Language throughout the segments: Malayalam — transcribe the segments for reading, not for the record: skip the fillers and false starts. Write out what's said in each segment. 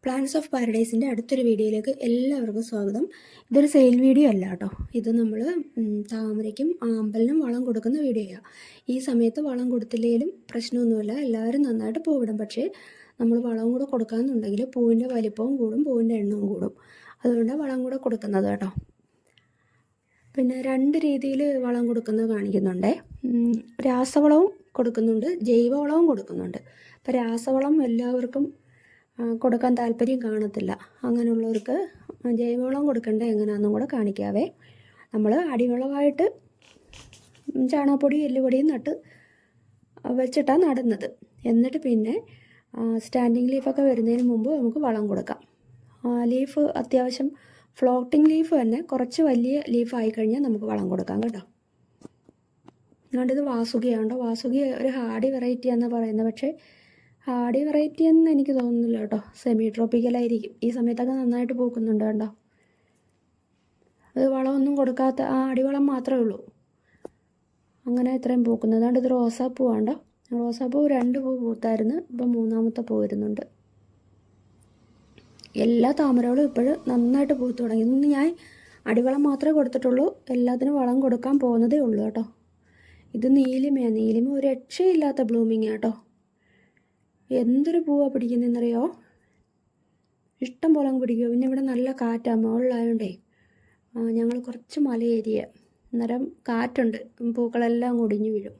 പ്ലാന്റ്സ് ഓഫ് പാരഡൈസിൻ്റെ അടുത്തൊരു വീഡിയോയിലേക്ക് എല്ലാവർക്കും സ്വാഗതം. ഇതൊരു സെയിൽ വീഡിയോ അല്ല കേട്ടോ. ഇത് നമ്മൾ താമരയ്ക്കും ആമ്പലിനും വളം കൊടുക്കുന്ന വീഡിയോയാണ്. ഈ സമയത്ത് വളം കൊടുത്തില്ലെങ്കിലും പ്രശ്നമൊന്നുമില്ല, എല്ലാവരും നന്നായിട്ട് പൂവിടും. പക്ഷേ നമ്മൾ വളം കൂടെ കൊടുക്കാമെന്നുണ്ടെങ്കിൽ പൂവിൻ്റെ വലിപ്പവും കൂടും, പൂവിൻ്റെ എണ്ണവും കൂടും. അതുകൊണ്ടാണ് വളം കൂടെ കൊടുക്കുന്നത് കേട്ടോ. പിന്നെ രണ്ട് രീതിയിൽ വളം കൊടുക്കുന്നത് കാണിക്കുന്നുണ്ട്. രാസവളവും കൊടുക്കുന്നുണ്ട്, ജൈവവളവും കൊടുക്കുന്നുണ്ട്. അപ്പോൾ രാസവളം എല്ലാവർക്കും കൊടുക്കാൻ താല്പര്യം കാണത്തില്ല. അങ്ങനെയുള്ളവർക്ക് ജൈവവളം കൊടുക്കേണ്ടത് എങ്ങനെയാണെന്നും കൂടെ കാണിക്കാവേ. നമ്മൾ അടിവളമായിട്ട് ചാണകപ്പൊടി എല്ലുപൊടിയും നട്ട് വെച്ചിട്ടാണ് നടുന്നത്. എന്നിട്ട് പിന്നെ സ്റ്റാൻഡിങ് ലീഫൊക്കെ വരുന്നതിന് മുമ്പ് നമുക്ക് വളം കൊടുക്കാം. ലീഫ് അത്യാവശ്യം ഫ്ലോട്ടിംഗ് ലീഫ് തന്നെ കുറച്ച് വലിയ ലീഫായി കഴിഞ്ഞാൽ നമുക്ക് വളം കൊടുക്കാം കേട്ടോ. അതുകൊണ്ട് ഇത് വാസുകിയാണോ. വാസുകി ഒരു ഹാർഡി വെറൈറ്റിയാണെന്ന് പറയുന്നത്. പക്ഷേ ഹാർഡി വെറൈറ്റി എന്ന് എനിക്ക് തോന്നുന്നില്ല കേട്ടോ. സെമി ട്രോപ്പിക്കലായിരിക്കും. ഈ സമയത്തൊക്കെ നന്നായിട്ട് പൂക്കുന്നുണ്ട് കേട്ടോ. അത് വളമൊന്നും കൊടുക്കാത്ത അടിവളം മാത്രമേ ഉള്ളൂ അങ്ങനെ ഇത്രയും പൂക്കുന്നത്. അതുകൊണ്ട് ഇത് റോസാപ്പൂ വേണ്ടോ. റോസാപ്പൂ 2 പൂ പൂത്തായിരുന്നു, ഇപ്പം 3ാമത്തെ പൂ വരുന്നുണ്ട്. എല്ലാ താമരകളും ഇപ്പോഴും നന്നായിട്ട് പൂത്തു തുടങ്ങി. ഇന്ന് ഞാൻ അടിവളം മാത്രമേ കൊടുത്തിട്ടുള്ളൂ, എല്ലാത്തിനും വളം കൊടുക്കാൻ പോകുന്നതേ ഉള്ളൂ കേട്ടോ. ഇത് നീലിമയാണ്. നീലിമ ഒരു രക്ഷയില്ലാത്ത ബ്ലൂമിങ് കേട്ടോ. എന്തൊരു പൂവാണ് പിടിക്കുന്നതെന്നറിയോ, ഇഷ്ടം പോലെ അങ്ങ് പിടിക്കുമോ. പിന്നെ ഇവിടെ നല്ല കാറ്റാണ്, മുകളിലായോണ്ടേ ഞങ്ങൾ കുറച്ച് മല ഏരിയ, അന്നേരം കാറ്റുണ്ട്, പൂക്കളെല്ലാം ഒടിഞ്ഞു വീഴും.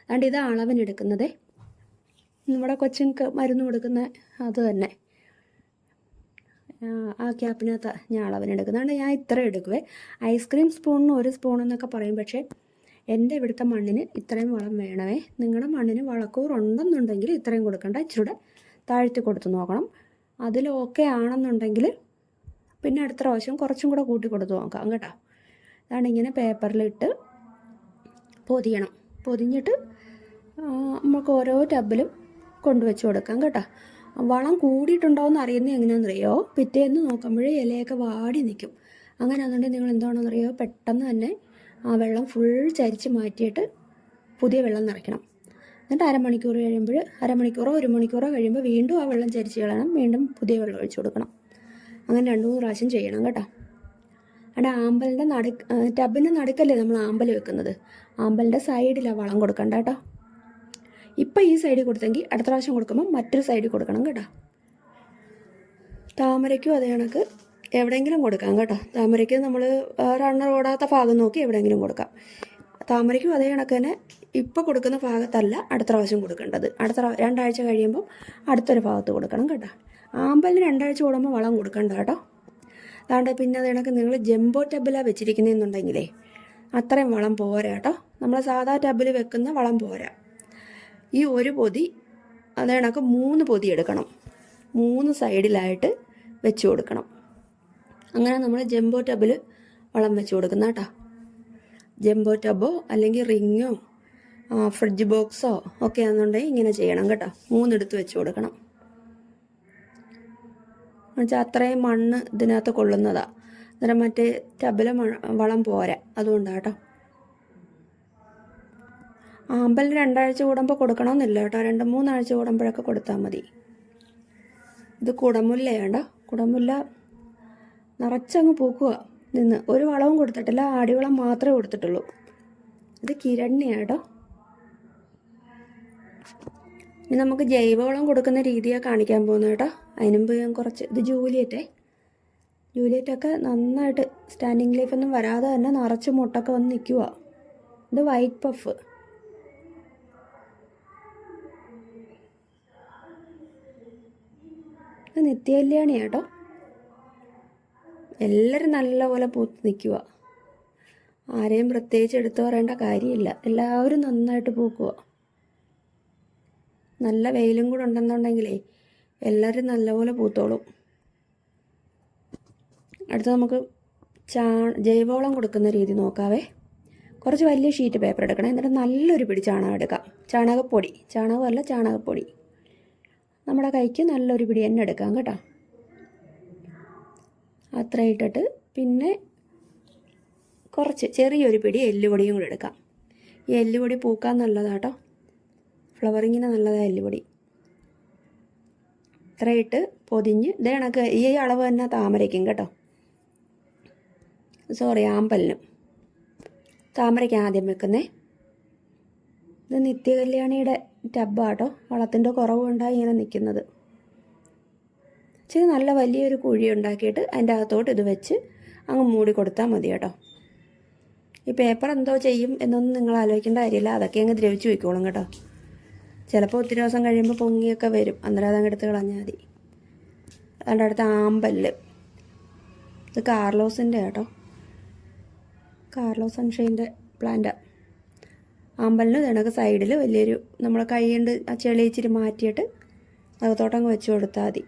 അതുകൊണ്ട് ഇത് അളവിനെടുക്കുന്നതേ. നമ്മുടെ കൊച്ചുങ്ങൾക്ക് മരുന്ന് കൊടുക്കുന്ന അത് തന്നെ ആ ക്യാപ്പിനകത്ത് ഞാൻ അളവിനെടുക്കുന്നത്. അതുകൊണ്ട് ഞാൻ ഇത്ര എടുക്കുവേ. ഐസ്ക്രീം സ്പൂണിന് 1 സ്പൂൺ എന്നൊക്കെ പറയും. പക്ഷേ എൻ്റെ ഇവിടുത്തെ മണ്ണിന് ഇത്രയും വളം വേണമേ. നിങ്ങളുടെ മണ്ണിന് വളക്കൂറുണ്ടെന്നുണ്ടെങ്കിൽ ഇത്രയും കൊടുക്കണ്ട, ഇച്ചിരി താഴ്ത്തി കൊടുത്ത് നോക്കണം. അതിൽ ഓക്കെ ആണെന്നുണ്ടെങ്കിൽ പിന്നെ അടുത്ത പ്രാവശ്യം കുറച്ചും കൂടെ കൂട്ടി കൊടുത്ത് നോക്കാം കേട്ടോ. അതാണ് ഇങ്ങനെ പേപ്പറിലിട്ട് പൊതിയണം. പൊതിഞ്ഞിട്ട് നമുക്ക് ഓരോ ടബിലും കൊണ്ടുവച്ച് കൊടുക്കാം കേട്ടോ. വളം കൂടിയിട്ടുണ്ടോയെന്ന് അറിയുന്നത് എങ്ങനെയാണെന്നറിയോ, പിറ്റേന്ന് നോക്കുമ്പോഴേ ഇലയൊക്കെ വാടി നിൽക്കും. അങ്ങനെ ആണെന്നുണ്ടെങ്കിൽ നിങ്ങൾ എന്താണെന്നറിയോ, പെട്ടെന്ന് തന്നെ ആ വെള്ളം ഫുൾ ചരിച്ച് മാറ്റിയിട്ട് പുതിയ വെള്ളം നിറയ്ക്കണം. എന്നിട്ട് അരമണിക്കൂർ കഴിയുമ്പോൾ, അരമണിക്കൂറോ 1 മണിക്കൂറോ കഴിയുമ്പോൾ വീണ്ടും ആ വെള്ളം ചരിച്ച് കളയണം, വീണ്ടും പുതിയ വെള്ളം ഒഴിച്ചു കൊടുക്കണം. അങ്ങനെ 2-3 പ്രാവശ്യം ചെയ്യണം കേട്ടോ. അവിടെ ആമ്പലിൻ്റെ ടബിൻ്റെ നടുക്കല്ലേ നമ്മൾ ആമ്പൽ വെക്കുന്നത്, ആമ്പലിൻ്റെ സൈഡിലാണ് വളം കൊടുക്കണ്ട കേട്ടോ. ഇപ്പം ഈ സൈഡിൽ കൊടുത്തെങ്കിൽ അടുത്ത പ്രാവശ്യം കൊടുക്കുമ്പോൾ മറ്റൊരു സൈഡിൽ കൊടുക്കണം കേട്ടോ. താമരയ്ക്കും അതേ കണക്ക് എവിടെയെങ്കിലും കൊടുക്കാം കേട്ടോ. താമരയ്ക്ക് നമ്മൾ റണ്ണർ ഓടാത്ത ഭാഗം നോക്കി എവിടെയെങ്കിലും കൊടുക്കാം. താമരയ്ക്കും അതേ കണക്ക് തന്നെ ഇപ്പോൾ കൊടുക്കുന്ന ഭാഗത്തല്ല അടുത്ത പ്രാവശ്യം കൊടുക്കേണ്ടത്. അടുത്ത 2 ആഴ്ച കഴിയുമ്പോൾ അടുത്തൊരു ഭാഗത്ത് കൊടുക്കണം കേട്ടോ. ആമ്പലിന് 2 ആഴ്ച കൂടുമ്പോൾ വളം കൊടുക്കണ്ട കേട്ടോ. അതാണ്ട് പിന്നെ അത് കണക്ക് നിങ്ങൾ ജംബോ ടബിലാണ് വെച്ചിരിക്കുന്നതെന്നുണ്ടെങ്കിലേ അത്രയും വളം പോരാ കേട്ടോ. നമ്മൾ സാധാ ടബിൽ വെക്കുന്ന വളം പോരാ. ഈ ഒരു പൊതി അതേ കണക്ക് 3 പൊതി എടുക്കണം, 3 സൈഡിലായിട്ട് വെച്ച് കൊടുക്കണം. അങ്ങനെ നമ്മൾ ജംബോ ടബിൽ വളം വെച്ച് കൊടുക്കുന്ന കേട്ടോ. ജംബോ ടബോ അല്ലെങ്കിൽ റിങ്ങോ ഫ്രിഡ്ജ് ബോക്സോ ഒക്കെ ആണെന്നുണ്ടെങ്കിൽ ഇങ്ങനെ ചെയ്യണം കേട്ടോ. 3 എടുത്ത് വെച്ച് കൊടുക്കണം. എന്നുവെച്ചാൽ അത്രയും മണ്ണ് ഇതിനകത്ത് കൊള്ളുന്നതാണ്. അന്നേരം മറ്റേ ടബിലെ വളം പോരാ, അതുകൊണ്ടാണ് കേട്ടോ. ആമ്പൽ 2 ആഴ്ച കൂടുമ്പോൾ കൊടുക്കണമെന്നില്ല കേട്ടോ. 2-3 ആഴ്ച കൂടുമ്പോഴൊക്കെ കൊടുത്താൽ മതി. ഇത് കുടമുല്ലയാണ്ടോ. കുടമുല്ല നിറച്ചങ്ങ് പൂക്കുക നിന്ന്. ഒരു വളവും കൊടുത്തിട്ടില്ല, അടിവളം മാത്രമേ കൊടുത്തിട്ടുള്ളൂ. ഇത് കിരണ്യാണ് കേട്ടോ. ഇനി നമുക്ക് ജൈവവളം കൊടുക്കുന്ന രീതിയാണ് കാണിക്കാൻ പോകുന്നത് കേട്ടോ. അതിനുമ്പ് ഞാൻ കുറച്ച് ഇത് ജൂലിയറ്റൊക്കെ നന്നായിട്ട് സ്റ്റാൻഡിങ് ലീഫൊന്നും വരാതെ തന്നെ നിറച്ച് മുട്ടൊക്കെ വന്ന് നിൽക്കുക. ഇത് വൈറ്റ് പഫ്. ഇത് നിത്യകല്യാണി കേട്ടോ. എല്ലാവരും നല്ലപോലെ പൂത്ത് നിൽക്കുക. ആരെയും പ്രത്യേകിച്ച് എടുത്തു പറയേണ്ട കാര്യമില്ല, എല്ലാവരും നന്നായിട്ട് പൂക്കുക. നല്ല വെയിലും കൂടെ ഉണ്ടെന്നുണ്ടെങ്കിലേ എല്ലാവരും നല്ലപോലെ പൂത്തോളും. അടുത്ത് നമുക്ക് ജൈവവളം കൊടുക്കുന്ന രീതി നോക്കാവേ. കുറച്ച് വലിയ ഷീറ്റ് പേപ്പർ എടുക്കണം. എന്നിട്ട് നല്ലൊരു പിടി ചാണകം എടുക്കാം. ചാണകപ്പൊടി, ചാണകമല്ല ചാണകപ്പൊടി. നമ്മുടെ കൈക്ക് നല്ലൊരു പിടി എണ്ണ എടുക്കാം കേട്ടോ. അത്ര ഇട്ടിട്ട് പിന്നെ കുറച്ച് ചെറിയൊരു പിടി എല്ലുപൊടിയും കൂടെ എടുക്കാം. ഈ എല്ലുപൊടി പൂക്കാൻ നല്ലതാണ് കേട്ടോ. ഫ്ലവറിങ്ങിന് നല്ലതാണ് എല്ലുപൊടി. ഇത്രയിട്ട് പൊതിഞ്ഞ് ഇതേ കണക്ക് ഈ അളവ് തന്നെ താമരയ്ക്കും കേട്ടോ, സോറി ആമ്പലിനും. താമരയ്ക്ക് ആദ്യം വെക്കുന്നേ. ഇത് നിത്യകല്യാണിയുടെ ടബ്ബാട്ടോ, വളത്തിൻ്റെ കുറവുണ്ടായി ഇങ്ങനെ നിൽക്കുന്നത്. ഇച്ചിരി നല്ല വലിയൊരു കുഴി ഉണ്ടാക്കിയിട്ട് അതിൻ്റെ അകത്തോട്ട് ഇത് വെച്ച് അങ്ങ് മൂടി കൊടുത്താൽ മതി കേട്ടോ. ഈ പേപ്പർ എന്തോ ചെയ്യും എന്നൊന്നും നിങ്ങൾ ആലോചിക്കേണ്ട കാര്യമില്ല, അതൊക്കെ അങ്ങ് ദ്രവിച്ച് വയ്ക്കോളും കേട്ടോ. ചിലപ്പോൾ ഒത്തിരി ദിവസം കഴിയുമ്പോൾ പൊങ്ങിയൊക്കെ വരും, അന്നേരം അതങ്ങ് എടുത്ത് കളഞ്ഞാൽ മതി. അതുകൊണ്ട് അടുത്ത ആമ്പല്, ഇത് കാർലോസിൻ്റെ കേട്ടോ, കാർലോസ് സൺഷൈൻ്റെ പ്ലാന്റാണ്. ആമ്പലിന് ഇതിനൊക്കെ സൈഡിൽ വലിയൊരു നമ്മൾ കൈ കൊണ്ട് ആ ചെളി ഇച്ചിരി മാറ്റിയിട്ട് അകത്തോട്ടങ്ങ് വെച്ച് കൊടുത്താൽ മതി.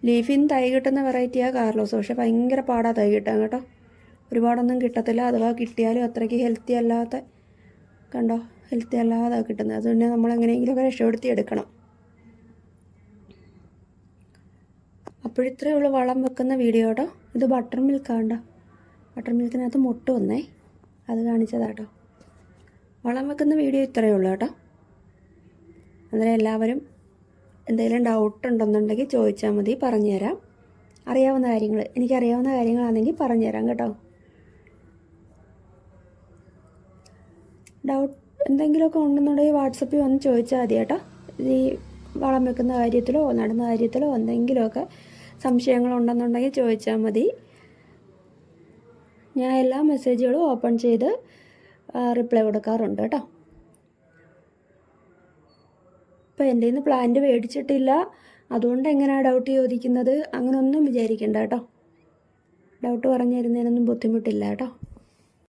ലീഫിൽ നിന്ന് തൈ കിട്ടുന്ന വെറൈറ്റിയാണ് കാർലോസ്, പക്ഷേ ഭയങ്കര പാടാണ് തൈ കിട്ടാൻ കേട്ടോ. ഒരുപാടൊന്നും കിട്ടത്തില്ല, അഥവാ കിട്ടിയാലും അത്രയ്ക്ക് ഹെൽത്തി അല്ലാത്ത, കണ്ടോ, ഹെൽത്തി അല്ലാതെ കിട്ടുന്നത്. അത് പിന്നെ നമ്മൾ എങ്ങനെയെങ്കിലുമൊക്കെ രക്ഷപ്പെടുത്തി എടുക്കണം. അപ്പോഴിത്രയേ ഉള്ളൂ വളം വെക്കുന്ന വീഡിയോ കേട്ടോ. ഇത് ബട്ടർ മിൽക്കാണ് കേട്ടോ, ബട്ടർ മിൽക്കിനകത്ത് മുട്ട വന്നേ, അത് കാണിച്ചതാട്ടോ. വളം വെക്കുന്ന വീഡിയോ ഇത്രയേ ഉള്ളൂ കേട്ടോ. അന്നേരം എല്ലാവരും എന്തെങ്കിലും ഡൗട്ട് ഉണ്ടെന്നുണ്ടെങ്കിൽ ചോദിച്ചാൽ മതി, പറഞ്ഞുതരാം. അറിയാവുന്ന കാര്യങ്ങൾ, എനിക്കറിയാവുന്ന കാര്യങ്ങളാണെങ്കിൽ പറഞ്ഞുതരാം കേട്ടോ. ഡൗട്ട് എന്തെങ്കിലുമൊക്കെ ഉണ്ടെന്നുണ്ടെങ്കിൽ വാട്സപ്പിൽ വന്ന് ചോദിച്ചാൽ മതി കേട്ടോ. ഈ വളം വെക്കുന്ന കാര്യത്തിലോ നടുന്ന കാര്യത്തിലോ എന്തെങ്കിലുമൊക്കെ സംശയങ്ങളുണ്ടെന്നുണ്ടെങ്കിൽ ചോദിച്ചാൽ മതി. ഞാൻ എല്ലാ മെസ്സേജുകളും ഓപ്പൺ ചെയ്ത് റിപ്ലൈ കൊടുക്കാറുണ്ട് കേട്ടോ. ഇപ്പോൾ എൻ്റെ നിന്ന് പ്ലാന്റ് മേടിച്ചിട്ടില്ല, അതുകൊണ്ട് എങ്ങനെയാണ് ഡൗട്ട് ചോദിക്കുന്നത്, അങ്ങനെയൊന്നും വിചാരിക്കണ്ട കേട്ടോ. ഡൗട്ട് പറഞ്ഞു തരുന്നതിനൊന്നും ബുദ്ധിമുട്ടില്ല കേട്ടോ.